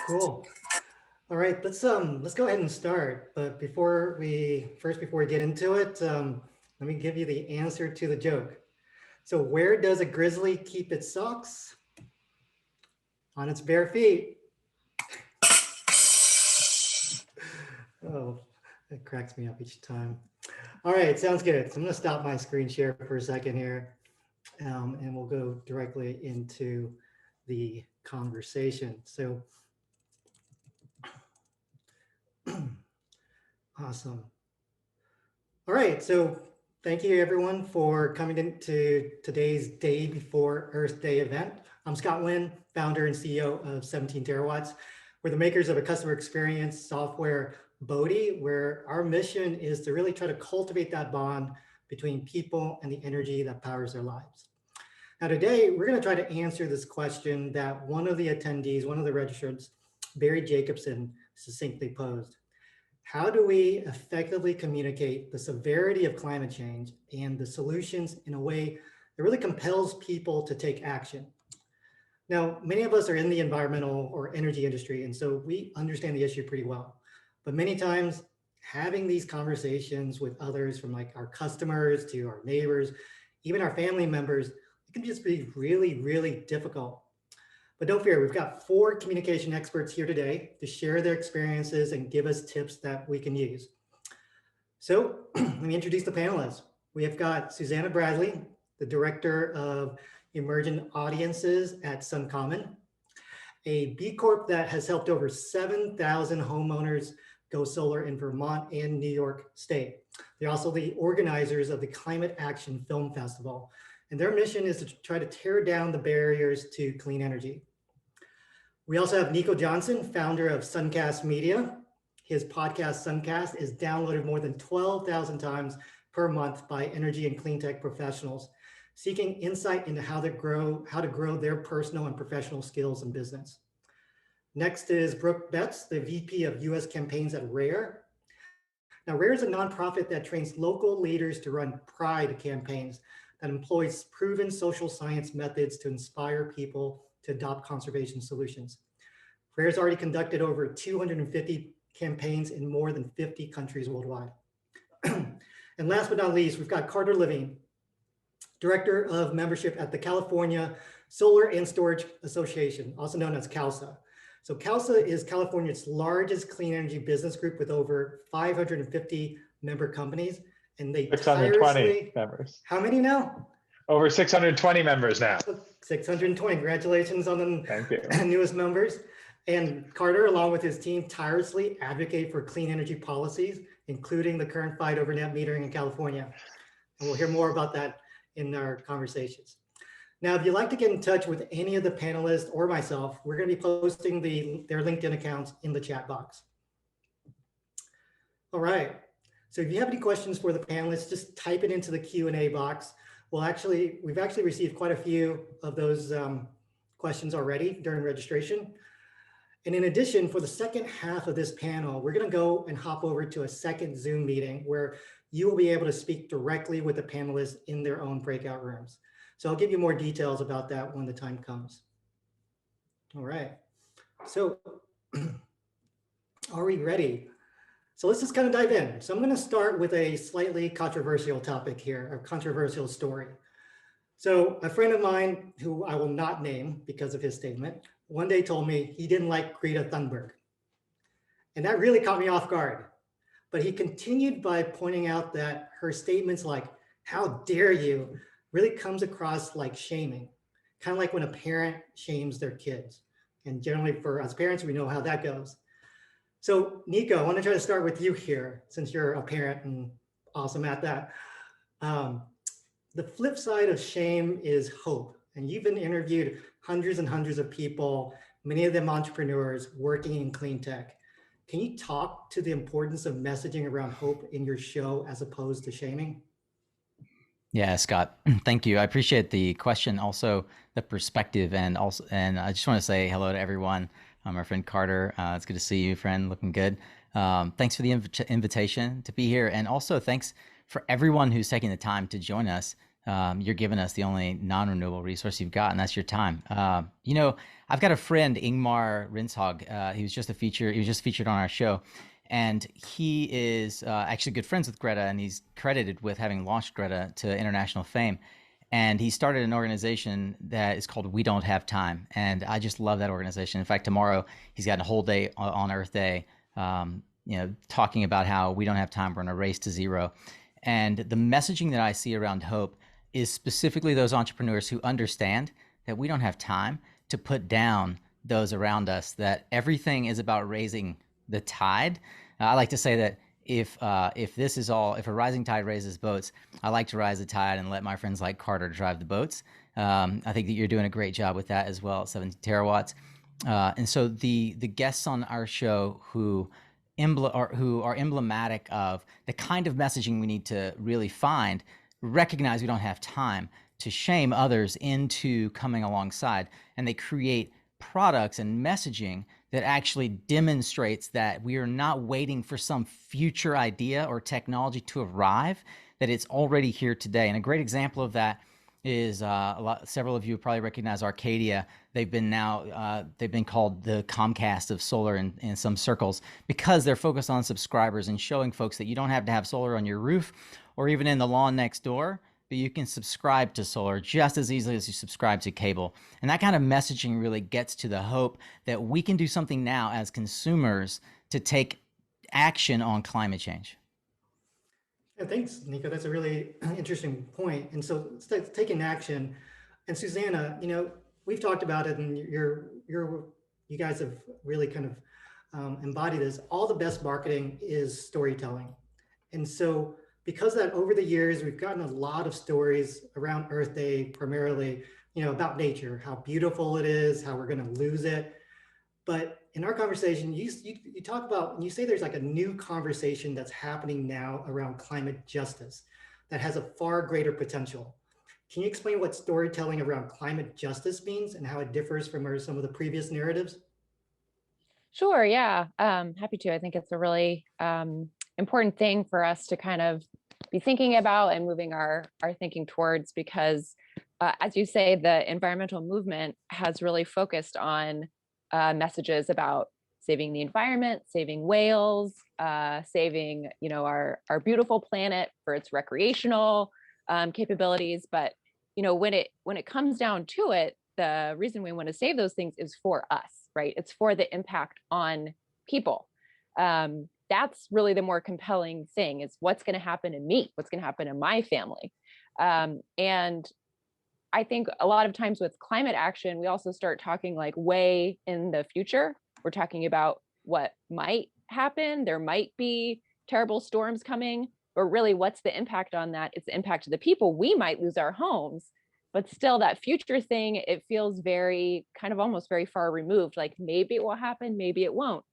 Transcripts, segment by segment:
Cool. All right, let's go ahead and start. But before we get into it, let me give you the answer to the joke. So where does a grizzly keep its socks? On its bare feet. Oh, that cracks me up each time. All right, sounds good. So I'm going to stop my screen share for a second here, and we'll go directly into the conversation. So awesome. All right, so thank you everyone for coming into today's Day Before Earth Day event. I'm Scott Nguyen, founder and CEO of 17 Terawatts. We're the makers of a customer experience software, Bodhi, where our mission is to really try to cultivate that bond between people and the energy that powers their lives. Now today, we're gonna try to answer this question that one of the attendees, one of the registrants, Barry Jacobson, succinctly posed. How do we effectively communicate the severity of climate change and the solutions in a way that really compels people to take action? Now, many of us are in the environmental or energy industry, and so we understand the issue pretty well. But many times, having these conversations with others, from like our customers to our neighbors, even our family members, it can just be really, really difficult. But don't fear, we've got 4 communication experts here today to share their experiences and give us tips that we can use. So let me introduce the panelists. We have got Susannah Bradley, the Director of Emergent Audiences at SunCommon, a B Corp that has helped over 7,000 homeowners go solar in Vermont and New York State. They're also the organizers of the Climate Action Film Festival, and their mission is to try to tear down the barriers to clean energy. We also have Nico Johnson, founder of Suncast Media. His podcast, Suncast, is downloaded more than 12,000 times per month by energy and clean tech professionals seeking insight into how to grow their personal and professional skills in business. Next is Brooke, the VP of US campaigns at RARE. Now, RARE is a nonprofit that trains local leaders to run Pride campaigns that employs proven social science methods to inspire people to adopt conservation solutions. RARE has already conducted over 250 campaigns in more than 50 countries worldwide. And last but not least, we've got Carter Lavin, Director of Membership at the California Solar and Storage Association, also known as CALSA. So CALSA is California's largest clean energy business group with over 550 member companies. And they 620 members. How many now? Over 620 members now. 620. Congratulations on the Thank you. Newest members. And Carter, along with his team, tirelessly advocate for clean energy policies, including the current fight over net metering in California. And we'll hear more about that in our conversations. Now, if you'd like to get in touch with any of the panelists or myself, we're going to be posting their LinkedIn accounts in the chat box. All right. So if you have any questions for the panelists, just type it into the Q&A box. We've actually received quite a few of those questions already during registration. And in addition, for the second half of this panel, we're going to go and hop over to a second Zoom meeting where you will be able to speak directly with the panelists in their own breakout rooms. So I'll give you more details about that when the time comes. All right. So are we ready? So let's just kind of dive in. So I'm going to start with a slightly controversial topic here, a controversial story. So a friend of mine, who I will not name because of his statement, one day told me he didn't like Greta Thunberg. And that really caught me off guard. But he continued by pointing out that her statements like, "How dare you," really comes across like shaming, kind of like when a parent shames their kids. And generally for us parents, we know how that goes. So Nico, I want to try to start with you here, since you're a parent and awesome at that. The flip side of shame is hope. And you've been interviewed hundreds and hundreds of people, many of them entrepreneurs working in clean tech. Can you talk to the importance of messaging around hope in your show as opposed to shaming? Yeah, Scott, thank you. I appreciate the question, also the perspective, and I just want to say hello to everyone. Our friend Carter, it's good to see you, friend, looking good. Thanks for the invitation to be here, and also thanks for everyone who's taking the time to join us you're giving us the only non-renewable resource you've got, and that's your time. You know, I've got a friend, Ingmar Rinshog. He was just featured on our show, and he is actually good friends with Greta, and he's credited with having launched Greta to international fame. And he started an organization that is called We Don't Have Time, and I just love that organization. In fact, tomorrow he's got a whole day on Earth Day, you know, talking about how we don't have time. We're in a race to zero. And the messaging that I see around hope is specifically those entrepreneurs who understand that we don't have time to put down those around us, that everything is about raising the tide. I like to say that if a rising tide raises boats, I like to rise the tide and let my friends like Carter drive the boats. I think that you're doing a great job with that as well at 17 terawatts. And so the guests on our show who are emblematic of the kind of messaging we need to really find, recognize we don't have time to shame others into coming alongside, and they create products and messaging that actually demonstrates that we are not waiting for some future idea or technology to arrive, that it's already here today. And a great example of that is several of you probably recognize Arcadia. They've been called the Comcast of solar in some circles, because they're focused on subscribers and showing folks that you don't have to have solar on your roof or even in the lawn next door, but you can subscribe to solar just as easily as you subscribe to cable. And that kind of messaging really gets to the hope that we can do something now as consumers to take action on climate change. Yeah, thanks, Nico. That's a really interesting point. And so taking action, and Susannah, you know, we've talked about it, and you guys have really kind of embodied this. All the best marketing is storytelling. And so because of that, over the years, we've gotten a lot of stories around Earth Day, primarily, you know, about nature, how beautiful it is, how we're going to lose it. But in our conversation, you talk about, and you say there's like a new conversation that's happening now around climate justice that has a far greater potential. Can you explain what storytelling around climate justice means and how it differs from some of the previous narratives? Sure, yeah, happy to. I think it's a really important thing for us to kind of be thinking about and moving our thinking towards, because as you say, the environmental movement has really focused on messages about saving the environment, saving whales, saving, you know, our beautiful planet for its recreational capabilities. But, you know, when it comes down to it, the reason we want to save those things is for us, right? It's for the impact on people. That's really the more compelling thing, is what's going to happen to me, what's going to happen to my family. And I think a lot of times with climate action, we also start talking like way in the future. We're talking about what might happen. There might be terrible storms coming, but really what's the impact on that? It's the impact to the people. We might lose our homes, but still that future thing, it feels very kind of almost very far removed. Like maybe it will happen, maybe it won't.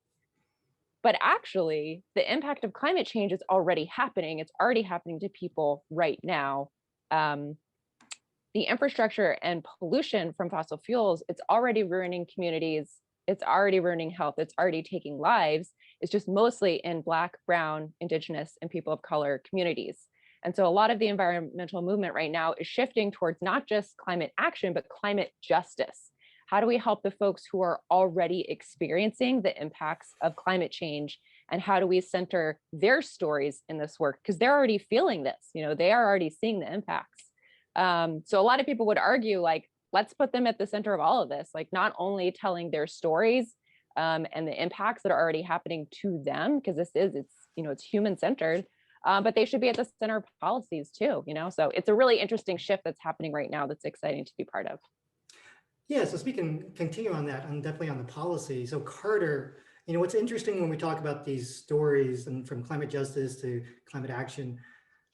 But actually, the impact of climate change is already happening. It's already happening to people right now. The infrastructure and pollution from fossil fuels, it's already ruining communities. It's already ruining health. It's already taking lives. It's just mostly in Black, Brown, Indigenous, and people of color communities. And so a lot of the environmental movement right now is shifting towards not just climate action, but climate justice. How do we help the folks who are already experiencing the impacts of climate change? And how do we center their stories in this work? Because they're already feeling this, you know, they are already seeing the impacts. So a lot of people would argue, like, let's put them at the center of all of this, like not only telling their stories and the impacts that are already happening to them, because it's human centered, but they should be at the center of policies too, you know? So it's a really interesting shift that's happening right now that's exciting to be part of. Yeah, so continue on that, and definitely on the policy. So Carter, you know, what's interesting when we talk about these stories and from climate justice to climate action,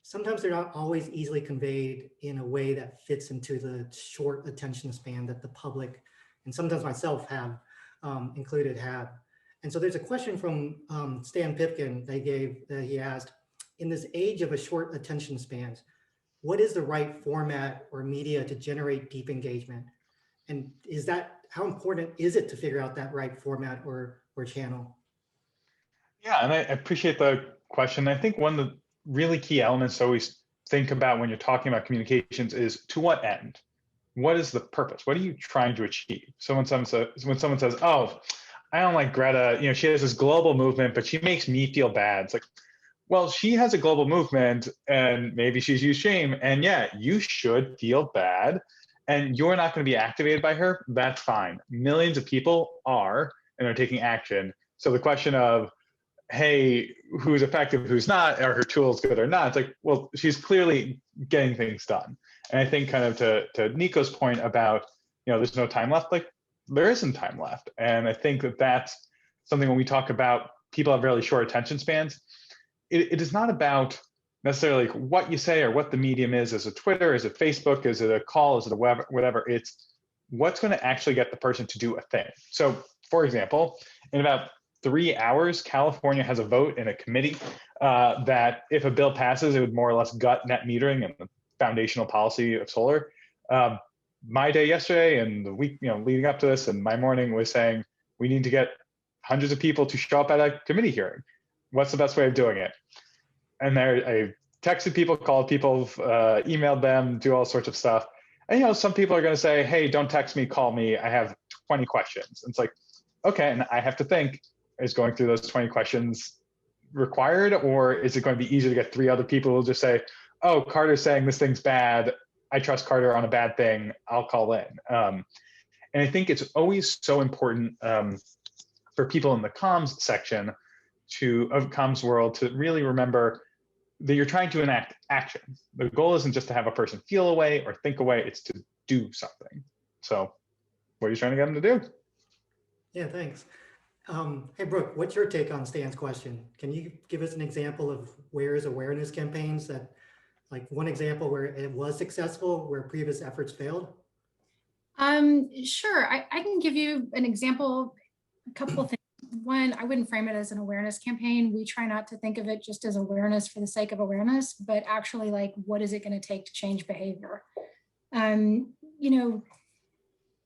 sometimes they're not always easily conveyed in a way that fits into the short attention span that the public, and sometimes myself have have. And so there's a question from Stan Pipkin that he asked, in this age of a short attention spans, what is the right format or media to generate deep engagement? And how important is it to figure out that right format or channel? Yeah, and I appreciate the question. I think one of the really key elements to always think about when you're talking about communications is, to what end? What is the purpose? What are you trying to achieve? So when someone says, oh, I don't like Greta, she has this global movement, but she makes me feel bad. It's like, well, she has a global movement and maybe she's used shame. And yeah, you should feel bad and you're not going to be activated by her. That's fine. Millions of people are and are taking action. So the question of, hey, who's effective, who's not, are her tools good or not? It's like, well, she's clearly getting things done. And I think kind of to Nico's point about, there's no time left, like there isn't time left. And I think that that's something when we talk about people have really short attention spans, it is not about necessarily like what you say or what the medium is. Is it Twitter? Is it Facebook? Is it a call? Is it a web? Whatever. It's what's going to actually get the person to do a thing. So for example, in about 3 hours, California has a vote in a committee that if a bill passes, it would more or less gut net metering and the foundational policy of solar. My day yesterday and the week leading up to this and my morning was saying we need to get hundreds of people to show up at a committee hearing. What's the best way of doing it? And I texted people, called people, emailed them, do all sorts of stuff. And some people are going to say, hey, don't text me, call me. I have 20 questions. And it's like, okay, and I have to think, is going through those 20 questions required? Or is it going to be easier to get 3 other people who will just say, oh, Carter's saying this thing's bad. I trust Carter on a bad thing. I'll call in. And I think it's always so important for people in the comms section of comms world to really remember that you're trying to enact action. The goal isn't just to have a person feel a way or think a way, it's to do something. So what are you trying to get them to do? Yeah, thanks. Hey, Brooke, what's your take on Stan's question? Can you give us an example of where is awareness campaigns that, like one example where it was successful, where previous efforts failed? Sure, I can give you an example, a couple of things. One, I wouldn't frame it as an awareness campaign. We try not to think of it just as awareness for the sake of awareness, but actually like, what is it going to take to change behavior?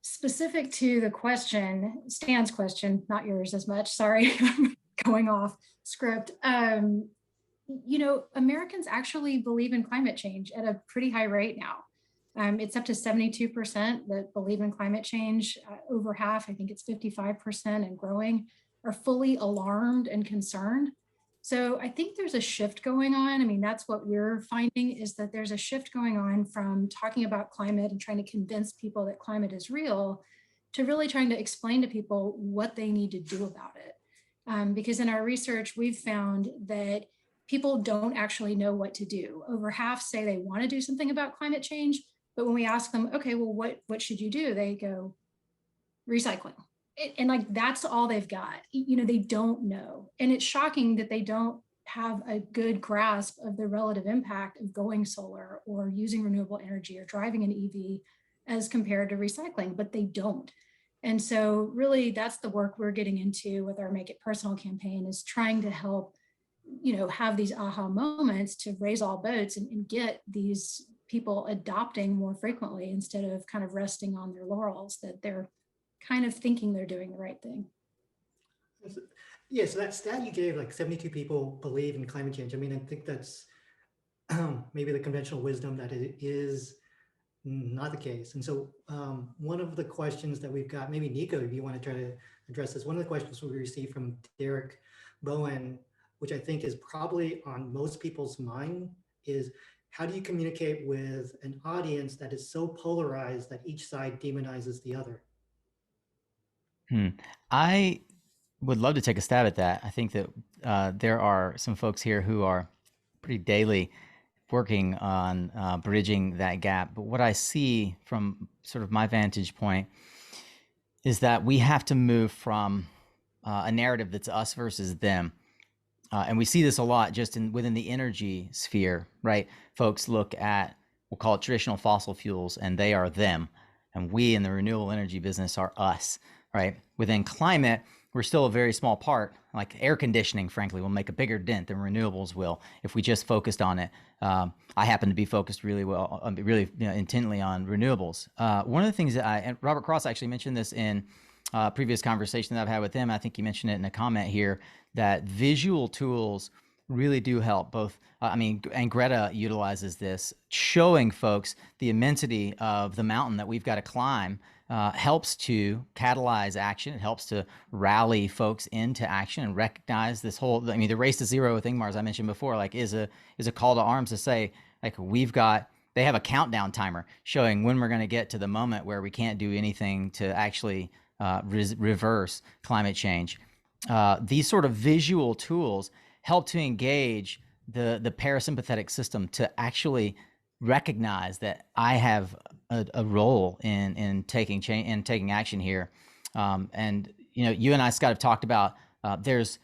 Specific to the question, Stan's question, not yours as much, sorry, going off script. Americans actually believe in climate change at a pretty high rate now. It's up to 72% that believe in climate change. Over half, I think it's 55% and growing, are fully alarmed and concerned. So I think there's a shift going on. I mean, that's what we're finding, is that there's a shift going on from talking about climate and trying to convince people that climate is real to really trying to explain to people what they need to do about it. Because in our research, we've found that people don't actually know what to do. Over half say they want to do something about climate change, but when we ask them, okay, well, what should you do? They go, recycling. And like, that's all they've got. They don't know. And it's shocking that they don't have a good grasp of the relative impact of going solar or using renewable energy or driving an EV as compared to recycling, but they don't. And so really that's the work we're getting into with our Make It Personal campaign, is trying to help, have these aha moments to raise all boats and get these people adopting more frequently instead of kind of resting on their laurels that they're kind of thinking they're doing the right thing. Yeah, so that stat you gave, like 72 people believe in climate change. I mean, I think that's maybe the conventional wisdom that it is not the case. And so one of the questions that we've got, maybe Nico, if you want to try to address this, one of the questions we received from Derek Bowen, which I think is probably on most people's mind, is how do you communicate with an audience that is so polarized that each side demonizes the other? I would love to take a stab at that. I think that there are some folks here who are pretty daily working on bridging that gap. But what I see from sort of my vantage point is that we have to move from a narrative that's us versus them. And we see this a lot just within the energy sphere, right? Folks look at, we'll call it traditional fossil fuels, and they are them. And we in the renewable energy business are us, right? Within climate, we're still a very small part. Like air conditioning, frankly, will make a bigger dent than renewables will if we just focused on it. I happen to be focused really intently on renewables. One of the things that and Robert Cross actually mentioned this in previous conversation that I've had with him. I think he mentioned it in a comment here, that visual tools really do help both. I mean, and Greta utilizes this, showing folks the immensity of the mountain that we've got to climb. Helps to catalyze action. It helps to rally folks into action and recognize this whole. I mean, the race to zero thing, Mars, I mentioned before, like is a call to arms to say, like, we've got. They have a countdown timer showing when we're going to get to the moment where we can't do anything to actually reverse climate change. These sort of visual tools help to engage the parasympathetic system to actually recognize that I have a role in taking change and taking action here. And you and I, Scott, have talked about there's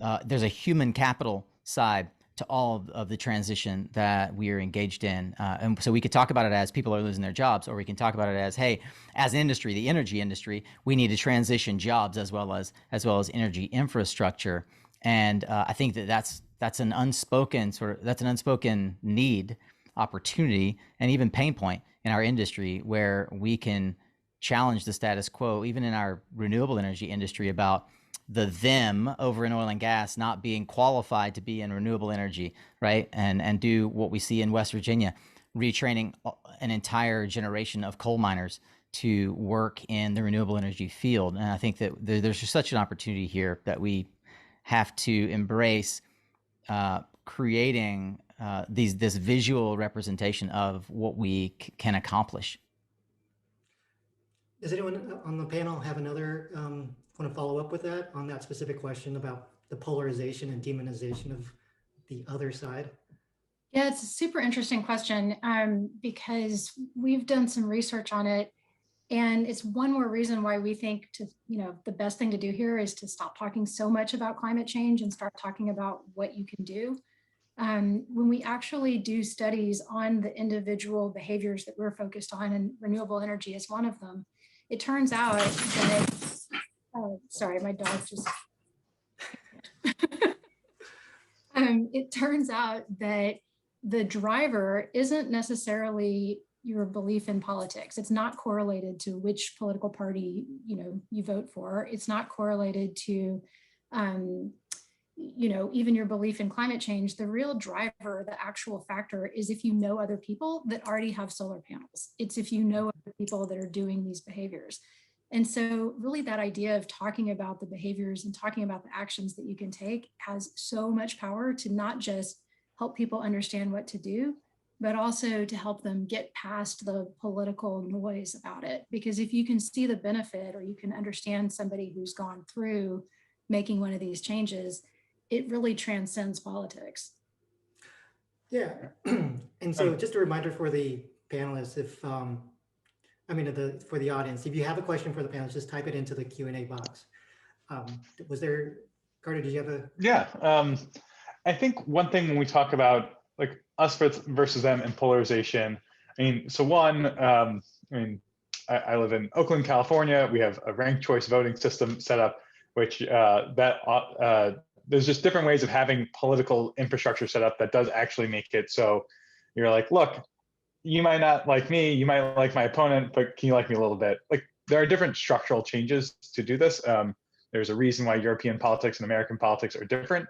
a human capital side to all of the transition that we are engaged in. And so we could talk about it as people are losing their jobs, or we can talk about it as, hey, as industry, the energy industry, we need to transition jobs as well as energy infrastructure. And I think that's an unspoken need, opportunity, and even pain point in our industry, where we can challenge the status quo, even in our renewable energy industry, about the them over in oil and gas not being qualified to be in renewable energy, right? And do what we see in West Virginia, retraining an entire generation of coal miners to work in the renewable energy field. And I think that there's just such an opportunity here that we have to embrace, creating this visual representation of what we can accomplish. Does anyone on the panel have another want to follow up with that on that specific question about the polarization and demonization of the other side? Yeah, it's a super interesting question because we've done some research on it, and it's one more reason why we think the best thing to do here is to stop talking so much about climate change and start talking about what you can do. When we actually do studies on the individual behaviors that we're focused on, and renewable energy is one of them, it turns out that, sorry, my dog's just, it turns out that the driver isn't necessarily your belief in politics. It's not correlated to which political party you vote for. It's not correlated to even your belief in climate change. The real driver, the actual factor, is if you know other people that already have solar panels. It's if you know other people that are doing these behaviors. And so really that idea of talking about the behaviors and talking about the actions that you can take has so much power to not just help people understand what to do, but also to help them get past the political noise about it. Because if you can see the benefit, or you can understand somebody who's gone through making one of these changes, it really transcends politics. Yeah. And so just a reminder for the panelists, if for the audience, if you have a question for the panelists, just type it into the Q&A box. Was there, Carter, did you have a? Yeah, I think one thing when we talk about like us versus them and polarization, I mean, so one, I live in Oakland, California. We have a ranked choice voting system set up, which there's just different ways of having political infrastructure set up that does actually make it so you're like, look, you might not like me, you might like my opponent, but can you like me a little bit? Like, there are different structural changes to do this. There's a reason why European politics and American politics are different.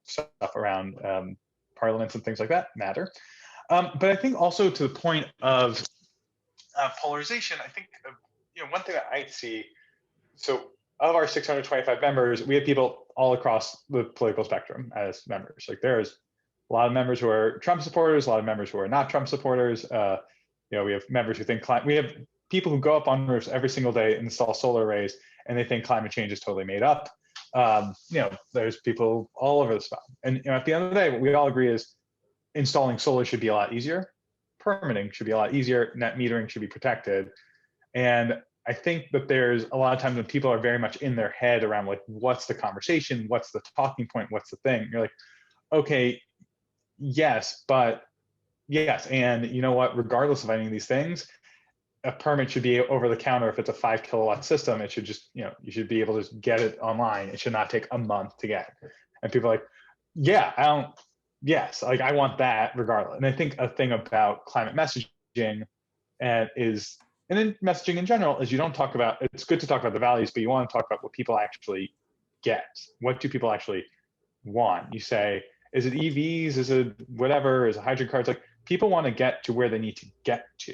Stuff around parliaments and things like that matter. But I think also to the point of polarization, I think one thing that I see, so of our 625 members, we have people all across the political spectrum as members. Like, there's a lot of members who are Trump supporters, a lot of members who are not Trump supporters. We have members who think we have people who go up on roofs every single day and install solar arrays, and they think climate change is totally made up. There's people all over the spot. And at the end of the day, what we all agree is installing solar should be a lot easier. Permitting should be a lot easier. Net metering should be protected. And I think that there's a lot of times when people are very much in their head around like, what's the conversation? What's the talking point? What's the thing? You're like, okay, yes, but yes. And you know what, regardless of any of these things, a permit should be over the counter. If it's a 5 kilowatt system, it should just, you should be able to get it online. It should not take a month to get. And people are like, yeah, I want that regardless. And I think a thing about climate messaging and then messaging in general is you don't talk about, it's good to talk about the values, but you want to talk about what people actually get. What do people actually want? You say, Is it EVs? Is it whatever? Is it hydrogen cars? Like, people want to get to where they need to get to.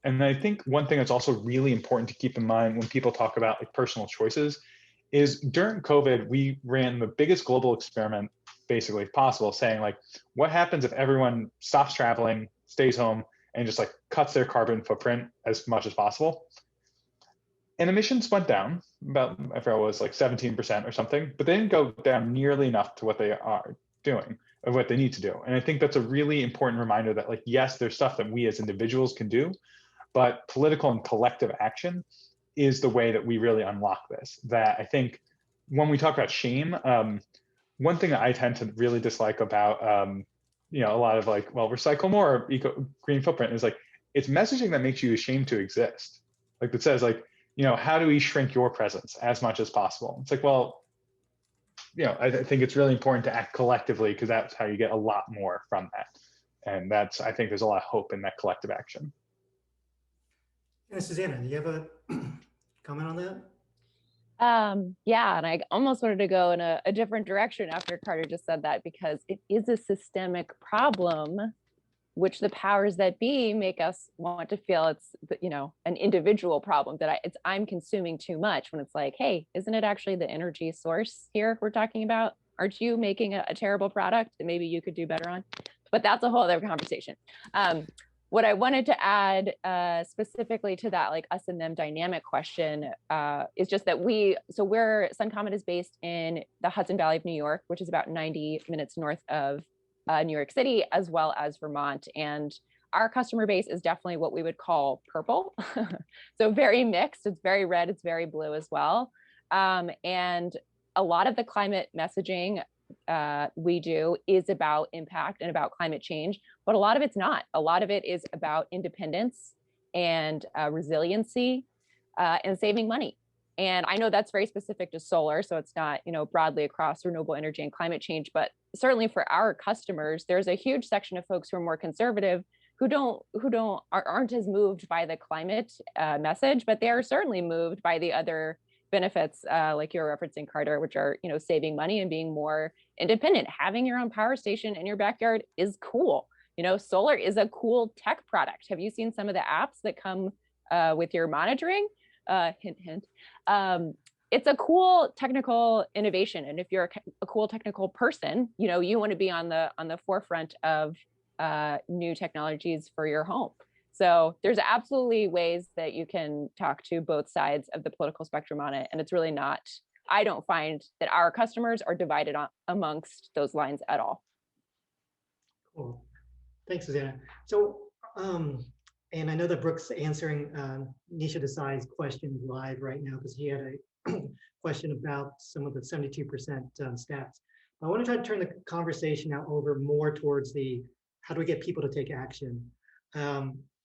And I think one thing that's also really important to keep in mind when people talk about like personal choices is during COVID, we ran the biggest global experiment basically possible, saying like, what happens if everyone stops traveling, stays home, and just like cuts their carbon footprint as much as possible? And emissions went down about, I forgot, it was like 17% or something, but they didn't go down nearly enough to what they are doing, of what they need to do. And I think that's a really important reminder that like, yes, there's stuff that we as individuals can do, but political and collective action is the way that we really unlock this. That I think when we talk about shame, one thing that I tend to really dislike about a lot of like, well, recycle more, green footprint is like, it's messaging that makes you ashamed to exist. Like that says like, how do we shrink your presence as much as possible? It's like, well, I think it's really important to act collectively because that's how you get a lot more from that. And I think there's a lot of hope in that collective action. Susannah, do you have a comment on that? Yeah, and I almost wanted to go in a different direction after Carter just said that, because it is a systemic problem, which the powers that be make us want to feel it's, an individual problem, that I'm consuming too much, when it's like, hey, isn't it actually the energy source here we're talking about? Aren't you making a terrible product that maybe you could do better on? But that's a whole other conversation. What I wanted to add specifically to that, like us and them dynamic question, is just that SunCommon is based in the Hudson Valley of New York, which is about 90 minutes north of New York City, as well as Vermont. And our customer base is definitely what we would call purple. So very mixed. It's very red, it's very blue as well. And a lot of the climate messaging we do is about impact and about climate change, but a lot of it's not. A lot of it is about independence and resiliency and saving money. And I know that's very specific to solar, so it's not, broadly across renewable energy and climate change, but certainly for our customers, there's a huge section of folks who are more conservative who aren't as moved by the climate message, but they are certainly moved by the other benefits, like you're referencing, Carter, which are, saving money and being more independent. Having your own power station in your backyard is cool. Solar is a cool tech product. Have you seen some of the apps that come with your monitoring? Hint, hint. It's a cool technical innovation. And if you're a cool technical person, you want to be on the forefront of new technologies for your home. So there's absolutely ways that you can talk to both sides of the political spectrum on it. And it's really not, I don't find that our customers are divided amongst those lines at all. Cool. Thanks, Susannah. So, and I know that Brooke's answering Nisha Desai's question live right now because he had a question about some of the 72% stats. I want to try to turn the conversation now over more towards how do we get people to take action?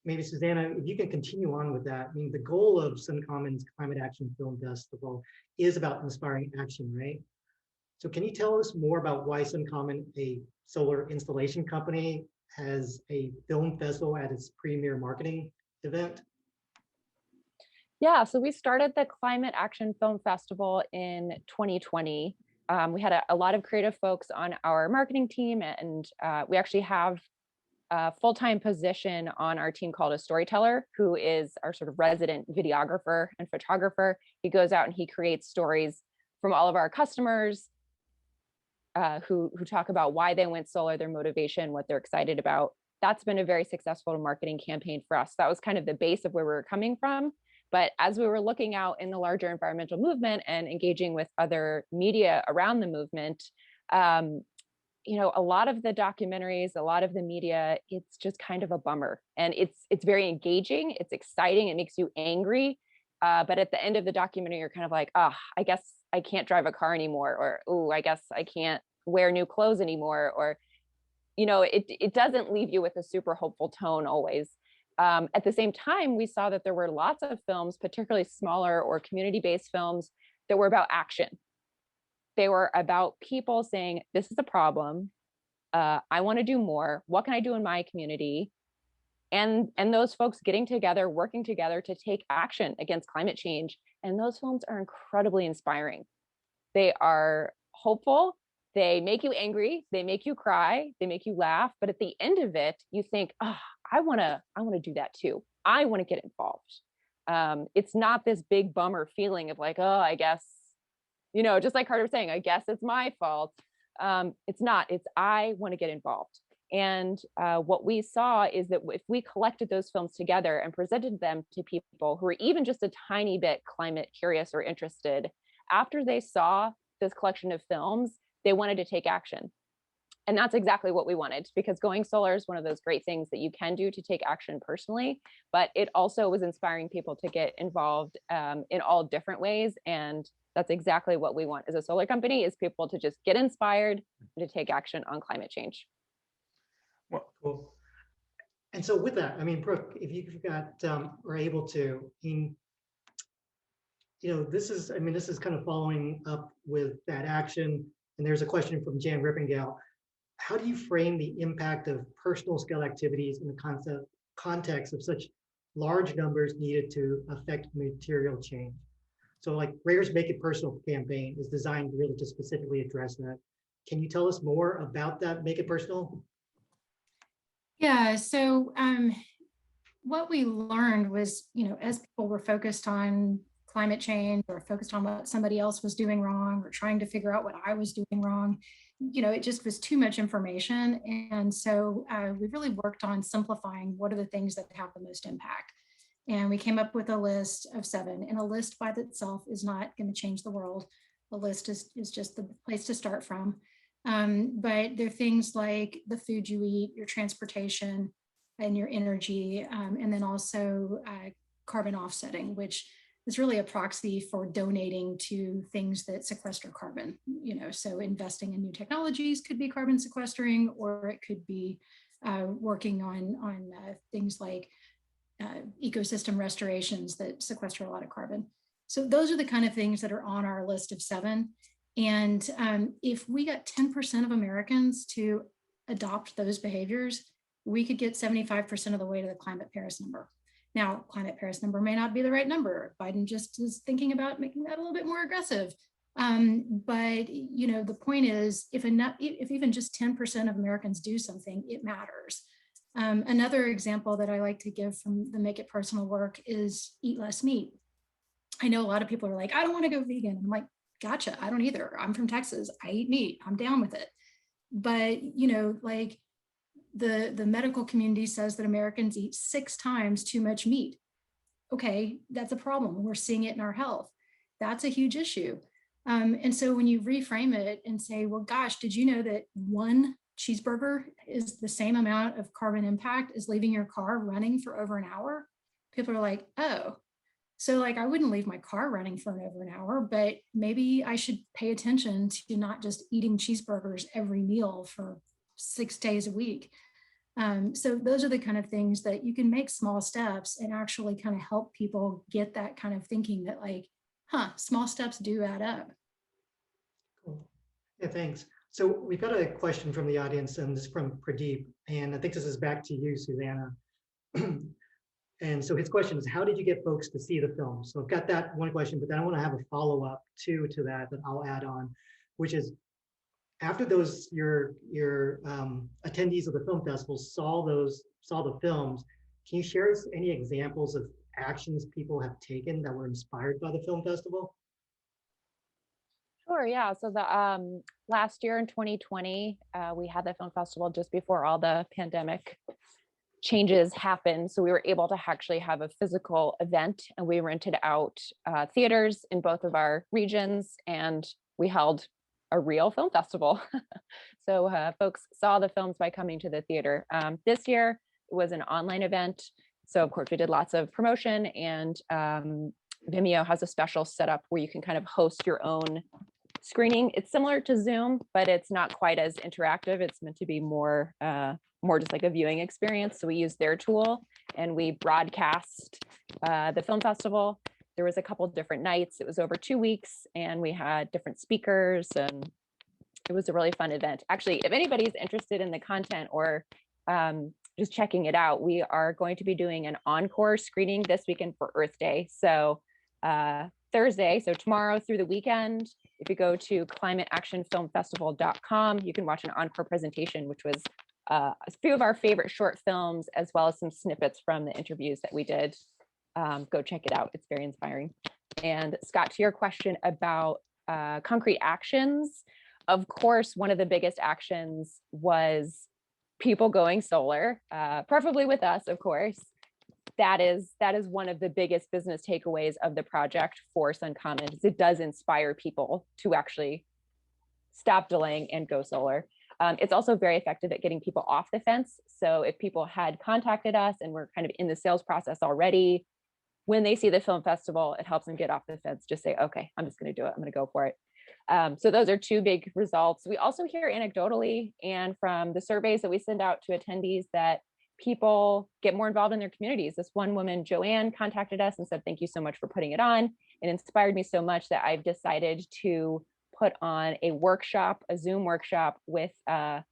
Maybe Susannah, if you can continue on with that. I mean, the goal of SunCommon's Climate Action Film Festival is about inspiring action, right? So can you tell us more about why SunCommon, a solar installation company, has a film festival at its premier marketing event? Yeah, so we started the Climate Action Film Festival in 2020. We had a lot of creative folks on our marketing team, and we actually have a full-time position on our team called a storyteller, who is our sort of resident videographer and photographer. He goes out and he creates stories from all of our customers who talk about why they went solar, their motivation, what they're excited about. That's been a very successful marketing campaign for us. That was kind of the base of where we were coming from. But as we were looking out in the larger environmental movement and engaging with other media around the movement, a lot of the documentaries, a lot of the media, it's just kind of a bummer. And it's very engaging, it's exciting, it makes you angry. But at the end of the documentary, you're kind of like, I guess I can't drive a car anymore, or, oh, I guess I can't wear new clothes anymore, or, it doesn't leave you with a super hopeful tone always. At the same time, we saw that there were lots of films, particularly smaller or community-based films, that were about action. They were about people saying, this is a problem. I want to do more. What can I do in my community? And those folks getting together, working together to take action against climate change. And those films are incredibly inspiring. They are hopeful. They make you angry, they make you cry, they make you laugh, but at the end of it, you think, oh, I want to do that too. I want to get involved. It's not this big bummer feeling of like, oh, I guess, just like Carter was saying, I guess it's my fault. It's not, it's I want to get involved. And what we saw is that if we collected those films together and presented them to people who are even just a tiny bit climate curious or interested, after they saw this collection of films, they wanted to take action. And that's exactly what we wanted, because going solar is one of those great things that you can do to take action personally, but it also was inspiring people to get involved in all different ways. And that's exactly what we want as a solar company, is people to just get inspired and to take action on climate change. Well, cool. And so with that, I mean, Brooke, if you've got, or able to, this is kind of following up with that action. And there's a question from Jan Rippengale. How do you frame the impact of personal scale activities in the context of such large numbers needed to affect material change? So like Rare's Make It Personal campaign is designed really to specifically address that. Can you tell us more about that Make It Personal? Yeah, so what we learned was, as people were focused on climate change or focused on what somebody else was doing wrong or trying to figure out what I was doing wrong, it just was too much information. And so we really worked on simplifying what are the things that have the most impact. And we came up with a list of 7, and a list by itself is not going to change the world. A list is just the place to start from. But there are things like the food you eat, your transportation, and your energy, and then also carbon offsetting, which is really a proxy for donating to things that sequester carbon. So investing in new technologies could be carbon sequestering, or it could be working on things like ecosystem restorations that sequester a lot of carbon. So those are the kind of things that are on our list of 7. And if we got 10% of Americans to adopt those behaviors, we could get 75% of the way to the climate Paris number. Now, climate Paris number may not be the right number. Biden just is thinking about making that a little bit more aggressive. But the point is, if even just 10% of Americans do something, it matters. Another example that I like to give from the Make It Personal work is eat less meat. I know a lot of people are like, I don't want to go vegan. I'm like, gotcha, I don't either. I'm from Texas. I eat meat. I'm down with it. But, like the medical community says that Americans eat 6 times too much meat. Okay, that's a problem. We're seeing it in our health. That's a huge issue. And so when you reframe it and say, well, gosh, did you know that 1 cheeseburger is the same amount of carbon impact as leaving your car running for over an hour? People are like, oh. So like, I wouldn't leave my car running for over an hour, but maybe I should pay attention to not just eating cheeseburgers every meal for 6 days a week. So those are the kind of things that you can make small steps and actually kind of help people get that kind of thinking that like, small steps do add up. Cool. Yeah, thanks. So we've got a question from the audience, and this is from Pradeep, and I think this is back to you, Susannah. And so his question is, how did you get folks to see the film? So I've got that one question, but then I want to have a follow-up to that I'll add on, which is, after those your attendees of the film festival saw the films, can you share us any examples of actions people have taken that were inspired by the film festival? Sure, yeah. So the last year in 2020, we had the film festival just before all the pandemic changes happened. So we were able to actually have a physical event, and we rented out theaters in both of our regions, and we held a real film festival. So folks saw the films by coming to the theater. This year it was an online event. So of course we did lots of promotion, and Vimeo has a special setup where you can kind of host your own screening. It's similar to Zoom, but it's not quite as interactive. It's meant to be more just like a viewing experience. So we used their tool and we broadcast the film festival. There was a couple of different nights. It was over 2 weeks, and we had different speakers, and it was a really fun event. Actually, if anybody's interested in the content or just checking it out, we are going to be doing an encore screening this weekend for Earth Day. So Thursday, so tomorrow through the weekend. If you go to climateactionfilmfestival.com, you can watch an encore presentation, which was a few of our favorite short films, as well as some snippets from the interviews that we did. Go check it out. It's very inspiring. And Scott, to your question about concrete actions, of course, one of the biggest actions was people going solar, preferably with us, of course. That is one of the biggest business takeaways of the project for SunCommon. It does inspire people to actually stop delaying and go solar. It's also very effective at getting people off the fence. So if people had contacted us and we're kind of in the sales process already, when they see the film festival, it helps them get off the fence. Just say, okay, I'm just going to do it. I'm going to go for it. So those are two big results. We also hear anecdotally and from the surveys that we send out to attendees that people get more involved in their communities. This one woman, Joanne, contacted us and said, thank you so much for putting it on. It inspired me so much that I've decided to put on a workshop, a Zoom workshop with the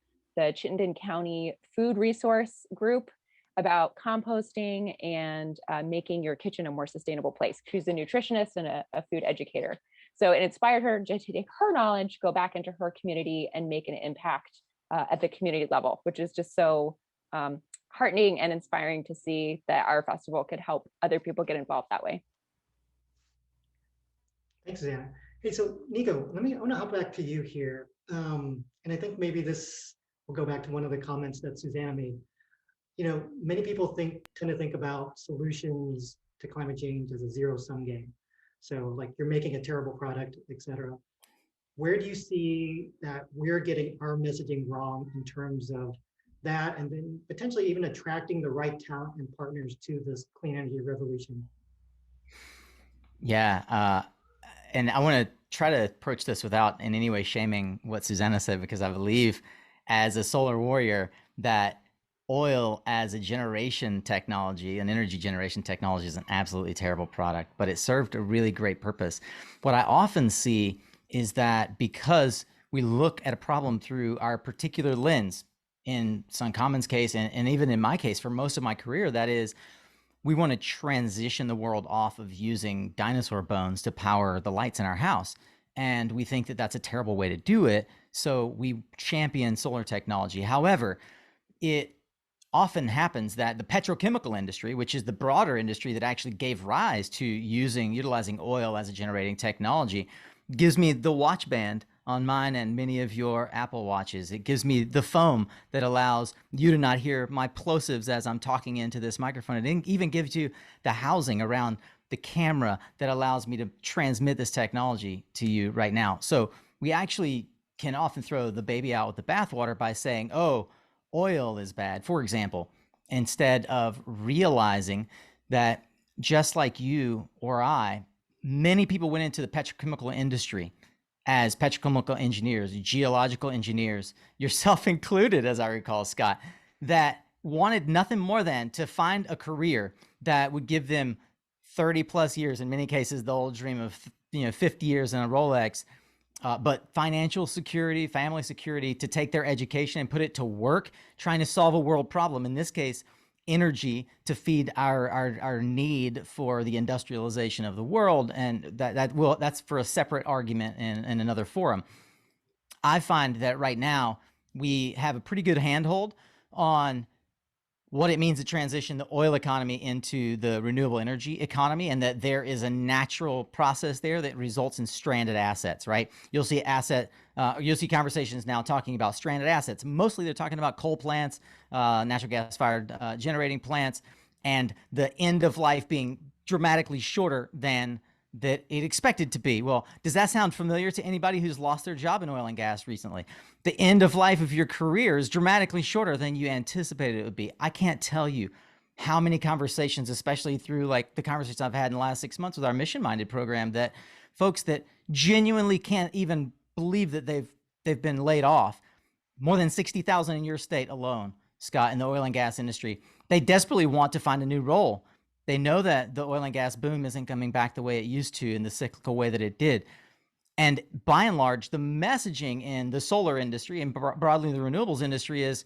Chittenden County Food Resource Group about composting and making your kitchen a more sustainable place. She's a nutritionist and a food educator. So it inspired her to take her knowledge, go back into her community and make an impact at the community level, which is just so heartening and inspiring to see that our festival could help other people get involved that way. Thanks, Susanna. Hey, so Nico, I want to hop back to you here. And I think maybe this will go back to one of the comments that Susanna made. You know, many people tend to think about solutions to climate change as a zero-sum game. So like you're making a terrible product, et cetera. Where do you see that we're getting our messaging wrong in terms of that, and then potentially even attracting the right talent and partners to this clean energy revolution? Yeah, and I want to try to approach this without in any way shaming what Susannah said, because I believe as a solar warrior that oil as a generation technology, an energy generation technology, is an absolutely terrible product, but it served a really great purpose. What I often see is that because we look at a problem through our particular lens, in SunCommon's case, and even in my case, for most of my career, that is, we want to transition the world off of using dinosaur bones to power the lights in our house. And we think that that's a terrible way to do it. So we champion solar technology. However, it often happens that the petrochemical industry, which is the broader industry that actually gave rise to utilizing oil as a generating technology, gives me the watch band on mine and many of your Apple Watches. It gives me the foam that allows you to not hear my plosives as I'm talking into this microphone. It even gives you the housing around the camera that allows me to transmit this technology to you right now. So we actually can often throw the baby out with the bathwater by saying, oh, oil is bad, for example, instead of realizing that just like you or I, many people went into the petrochemical industry as petrochemical engineers, geological engineers, yourself included, as I recall, Scott, that wanted nothing more than to find a career that would give them 30 plus years, in many cases, the old dream of 50 years in a Rolex, but financial security, family security, to take their education and put it to work, trying to solve a world problem. In this case, energy to feed our need for the industrialization of the world, and that's for a separate argument in another forum. I find that right now we have a pretty good handhold on what it means to transition the oil economy into the renewable energy economy, and that there is a natural process there that results in stranded assets, right? You'll see conversations now talking about stranded assets. Mostly they're talking about coal plants, natural gas fired generating plants, and the end of life being dramatically shorter than that it expected to be. Well, does that sound familiar to anybody who's lost their job in oil and gas recently? The end of life of your career is dramatically shorter than you anticipated it would be. I can't tell you how many conversations, especially through like the conversations I've had in the last 6 months with our Mission Minded program, that folks that genuinely can't even believe that they've been laid off. More than 60,000 in your state alone, Scott, in the oil and gas industry. They desperately want to find a new role. They know that the oil and gas boom isn't coming back the way it used to, in the cyclical way that it did. And by and large, the messaging in the solar industry and broadly the renewables industry is,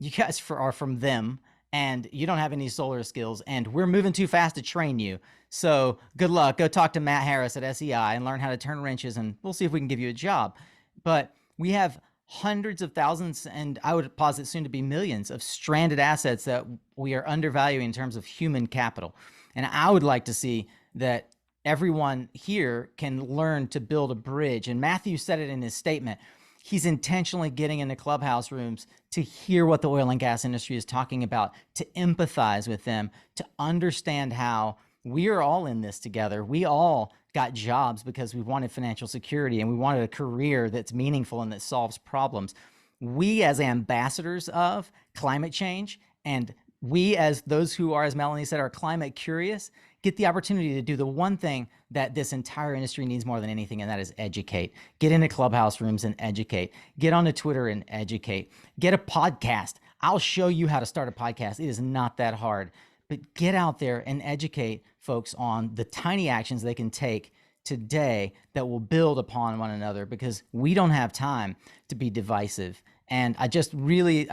you guys are from them, and you don't have any solar skills, and we're moving too fast to train you. So good luck. Go talk to Matt Harris at SEI and learn how to turn wrenches, and we'll see if we can give you a job. But we have hundreds of thousands, and I would posit soon to be millions of stranded assets that we are undervaluing in terms of human capital. And I would like to see that everyone here can learn to build a bridge. And Matthew said it in his statement. He's intentionally getting into clubhouse rooms to hear what the oil and gas industry is talking about, to empathize with them, to understand how we are all in this together. We all got jobs because we wanted financial security and we wanted a career that's meaningful and that solves problems. We as ambassadors of climate change, and we as those who are, as Melanie said, are climate curious, get the opportunity to do the one thing that this entire industry needs more than anything, and that is educate. Get into clubhouse rooms and educate. Get onto Twitter and educate. Get a podcast. I'll show you how to start a podcast. It is not that hard. But get out there and educate folks on the tiny actions they can take today that will build upon one another, because we don't have time to be divisive. And I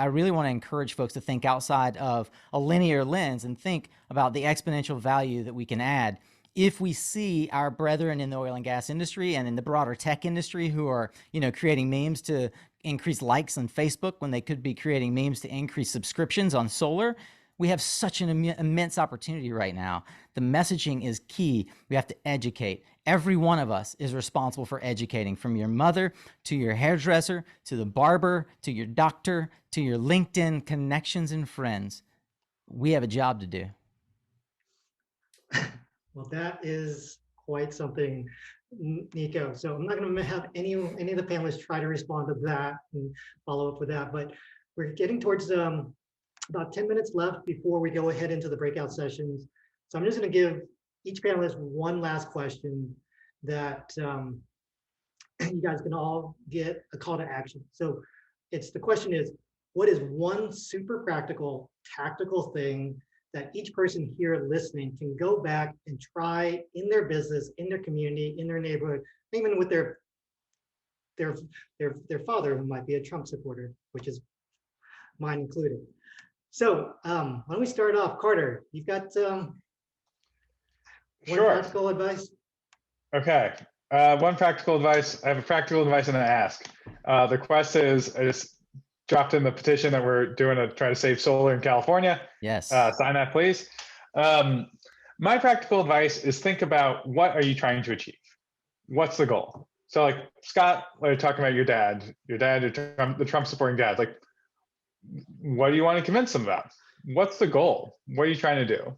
really want to encourage folks to think outside of a linear lens and think about the exponential value that we can add if we see our brethren in the oil and gas industry and in the broader tech industry who are, creating memes to increase likes on Facebook when they could be creating memes to increase subscriptions on solar. We have such an immense opportunity right now. The messaging is key. We have to educate. Every one of us is responsible for educating, from your mother to your hairdresser, to the barber, to your doctor, to your LinkedIn connections and friends. We have a job to do. Well, that is quite something, Nico. So I'm not going to have any of the panelists try to respond to that and follow up with that, but we're getting towards about 10 minutes left before we go ahead into the breakout sessions. So I'm just going to give each panelist one last question that you guys can all get a call to action. So the question is, what is one super practical, tactical thing that each person here listening can go back and try in their business, in their community, in their neighborhood, even with their father, who might be a Trump supporter, which is mine included. So why don't we start off? Carter, you've got one practical advice? Okay. One practical advice. I have a practical advice and an ask. The quest is, I just dropped in the petition that we're doing to try to save solar in California. Yes. Sign that, please. My practical advice is think about, what are you trying to achieve? What's the goal? So like Scott, we're talking about your dad, the Trump supporting dad. Like, what do you want to convince them about? What's the goal? What are you trying to do?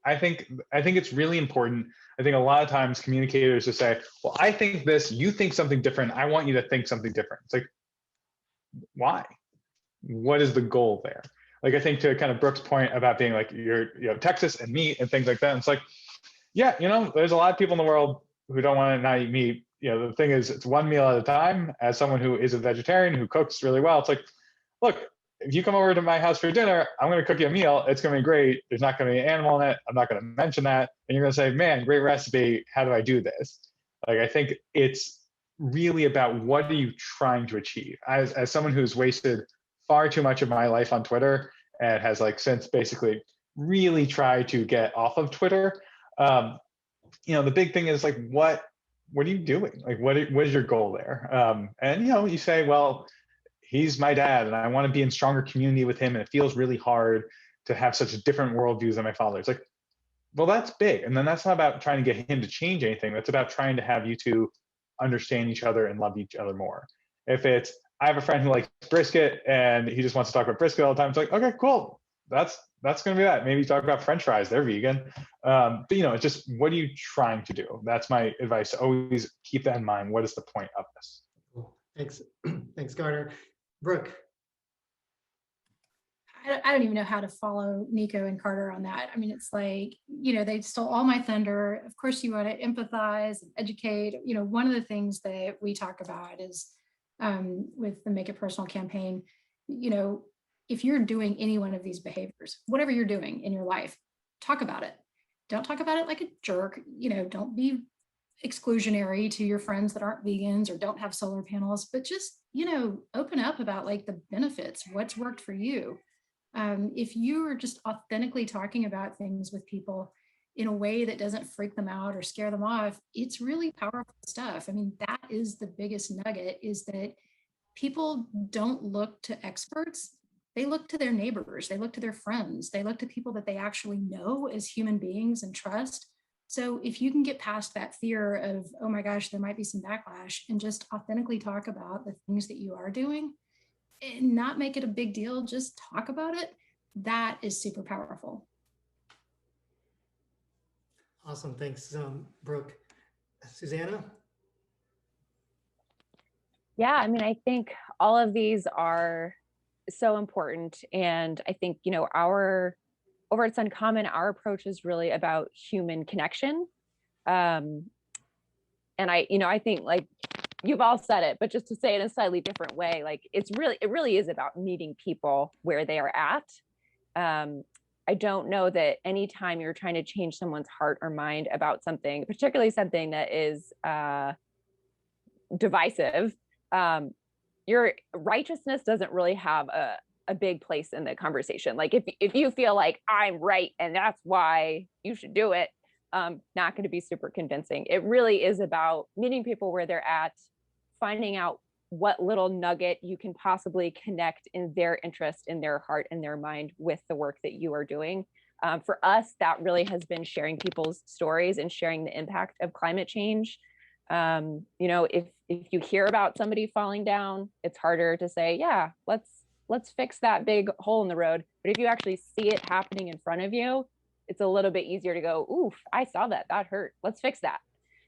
I think it's really important. I think a lot of times communicators just say, well, I think this, you think something different. I want you to think something different. It's like, why? What is the goal there? Like, I think to kind of Brooke's point about being like, Texas and meat and things like that. And it's like, yeah, there's a lot of people in the world who don't want to not eat meat. The thing is, it's one meal at a time. As someone who is a vegetarian, who cooks really well, it's like, look, if you come over to my house for dinner, I'm going to cook you a meal. It's going to be great. There's not going to be an animal in it. I'm not going to mention that. And you're going to say, man, great recipe. How do I do this? Like, I think it's really about, what are you trying to achieve? As someone who's wasted far too much of my life on Twitter and has since basically really tried to get off of Twitter, the big thing is what are you doing? Like, what is your goal there? And you say, well, he's my dad and I want to be in stronger community with him, and it feels really hard to have such different worldviews than my father. It's like, well, that's big. And then that's not about trying to get him to change anything. That's about trying to have you two understand each other and love each other more. If it's, I have a friend who likes brisket and he just wants to talk about brisket all the time, it's like, okay, cool. That's going to be that. Maybe talk about French fries, they're vegan. But it's just, what are you trying to do? That's my advice. Always keep that in mind. What is the point of this? Cool. Thanks, Carter. Brooke. I don't even know how to follow Nico and Carter on that. I mean, it's like, they stole all my thunder. Of course, you want to empathize and educate. One of the things that we talk about is with the Make It Personal campaign, if you're doing any one of these behaviors, whatever you're doing in your life, talk about it. Don't talk about it like a jerk. Don't be exclusionary to your friends that aren't vegans or don't have solar panels, but just, open up about the benefits, what's worked for you. If you are just authentically talking about things with people in a way that doesn't freak them out or scare them off, it's really powerful stuff. I mean, that is the biggest nugget, is that people don't look to experts. They look to their neighbors, they look to their friends, they look to people that they actually know as human beings and trust. So if you can get past that fear of, oh my gosh, there might be some backlash, and just authentically talk about the things that you are doing and not make it a big deal, just talk about it, that is super powerful. Awesome. Thanks, Brooke. Susannah? Yeah, I mean, I think all of these are so important. And I think, over at SunCommon, our approach is really about human connection. And I think, like, you've all said it, but just to say it in a slightly different way, like, it really is about meeting people where they are at. I don't know that anytime you're trying to change someone's heart or mind about something, particularly something that is divisive, your righteousness doesn't really have a big place in the conversation. Like, if you feel like I'm right and that's why you should do it, not going to be super convincing. It really is about meeting people where they're at, finding out what little nugget you can possibly connect in their interest, in their heart, and their mind with the work that you are doing. For us, that really has been sharing people's stories and sharing the impact of climate change. If you hear about somebody falling down, it's harder to say, yeah, let's fix that big hole in the road. But if you actually see it happening in front of you, it's a little bit easier to go, oof, I saw that hurt, let's fix that.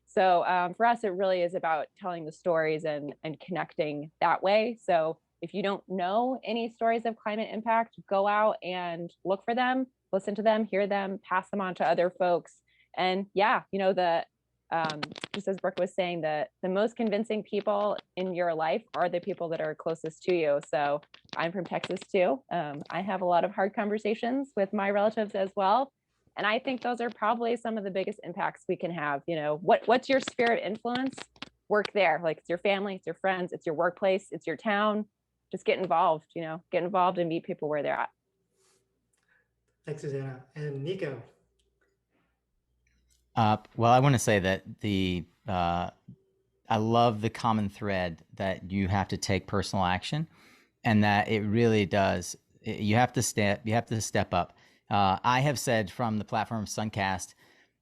So for us, it really is about telling the stories and connecting that way. So if you don't know any stories of climate impact, go out and look for them, listen to them, hear them, pass them on to other folks. And yeah, just as Brooke was saying, the most convincing people in your life are the people that are closest to you. So I'm from Texas too. I have a lot of hard conversations with my relatives as well. And I think those are probably some of the biggest impacts we can have. What's your sphere of influence? Work there. Like, it's your family, it's your friends, it's your workplace, it's your town. Just get involved, get involved and meet people where they're at. Thanks, Susannah. And Nico? Well, I want to say that I love the common thread that you have to take personal action, and that it really does. You have to step up. I have said from the platform of Suncast,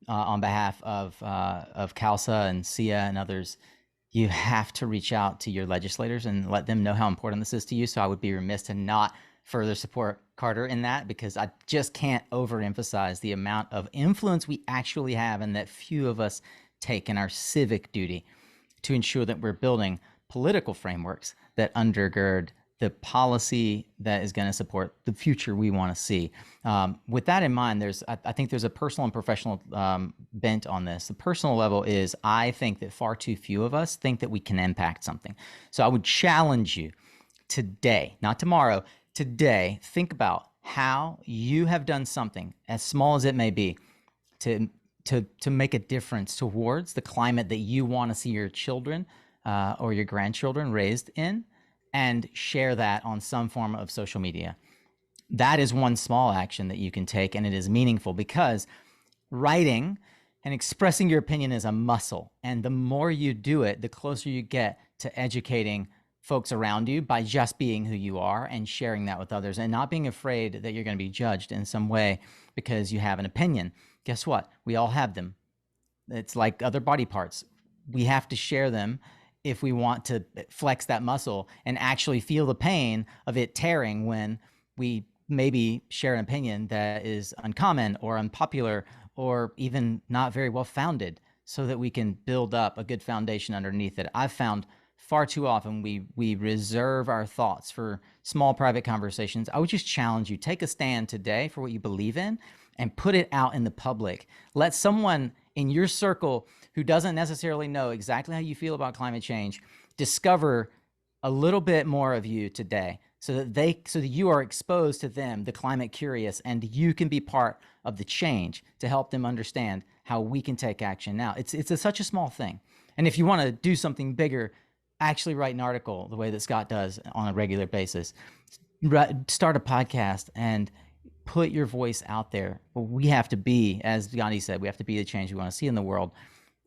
on behalf of Khalsa and Sia and others, you have to reach out to your legislators and let them know how important this is to you. So I would be remiss to not further support Carter in that, because I just can't overemphasize the amount of influence we actually have, and that few of us take in our civic duty to ensure that we're building political frameworks that undergird the policy that is going to support the future we want to see. With that in mind, I think there's a personal and professional bent on this. The personal level is, I think that far too few of us think that we can impact something. So I would challenge you today, not tomorrow, today, think about how you have done something, as small as it may be, to make a difference towards the climate that you want to see your children or your grandchildren raised in, and share that on some form of social media. That is one small action that you can take, and it is meaningful, because writing and expressing your opinion is a muscle. And the more you do it, the closer you get to educating folks around you by just being who you are and sharing that with others, and not being afraid that you're going to be judged in some way because you have an opinion. Guess what? We all have them. It's like other body parts. We have to share them if we want to flex that muscle and actually feel the pain of it tearing when we maybe share an opinion that is uncommon or unpopular or even not very well founded, so that we can build up a good foundation underneath it. I've found far too often we reserve our thoughts for small private conversations. I would just challenge you, take a stand today for what you believe in and put it out in the public. Let someone in your circle who doesn't necessarily know exactly how you feel about climate change discover a little bit more of you today, so that you are exposed to them, the climate curious, and you can be part of the change to help them understand how we can take action now. It's such a small thing. And if you want to do something bigger, actually write an article the way that Scott does on a regular basis. start a podcast and put your voice out there. But we have to be, as Gandhi said, we have to be the change we want to see in the world.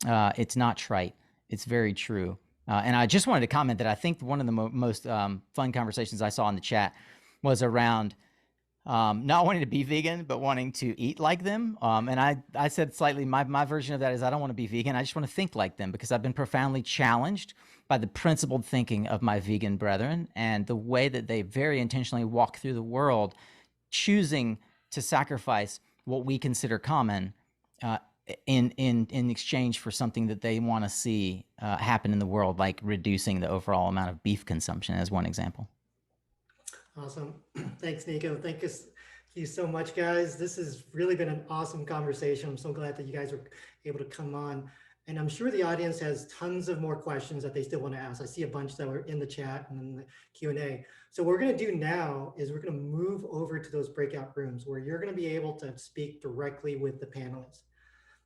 It's not trite. It's very true. And I just wanted to comment that I think one of the most fun conversations I saw in the chat was around not wanting to be vegan, but wanting to eat like them. And I said slightly, my version of that is I don't want to be vegan. I just want to think like them, because I've been profoundly challenged by the principled thinking of my vegan brethren and the way that they very intentionally walk through the world, choosing to sacrifice what we consider common in exchange for something that they want to see happen in the world, like reducing the overall amount of beef consumption, as one example. Awesome. Thanks, Nico. Thank you so much, guys. This has really been an awesome conversation. I'm so glad that you guys were able to come on. And I'm sure the audience has tons of more questions that they still want to ask. I see a bunch that were in the chat and in the Q&A. So what we're going to do now is we're going to move over to those breakout rooms where you're going to be able to speak directly with the panelists.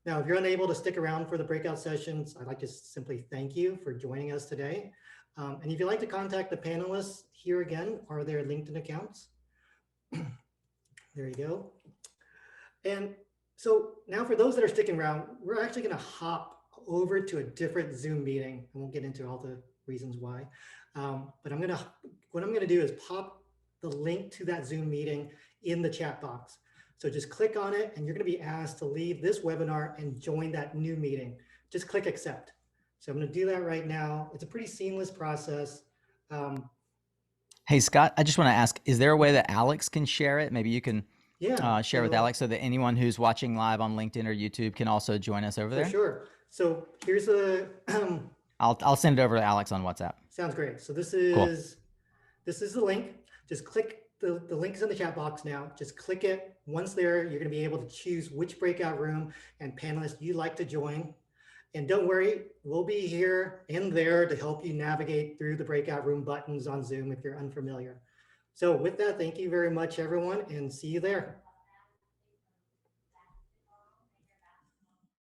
Now, if you're unable to stick around for the breakout sessions, I'd like to simply thank you for joining us today. And if you'd like to contact the panelists, here again are their LinkedIn accounts. There you go. And so now for those that are sticking around, we're actually going to hop over to a different Zoom meeting. I won't get into all the reasons why, but what I'm going to do is pop the link to that Zoom meeting in the chat box. So just click on it and you're going to be asked to leave this webinar and join that new meeting. Just click accept. So I'm going to do that right now. It's a pretty seamless process. Hey, Scott, I just want to ask, is there a way that Alex can share it? Maybe you can share with Alex so that anyone who's watching live on LinkedIn or YouTube can also join us over there? Sure. So here's a... I'll send it over to Alex on WhatsApp. Sounds great. So this is, cool. This is the link. Just click, the link's in the chat box now. Just click it. Once there, you're going to be able to choose which breakout room and panelist you'd like to join. And don't worry, we'll be here and there to help you navigate through the breakout room buttons on Zoom if you're unfamiliar. So with that, thank you very much, everyone, and see you there.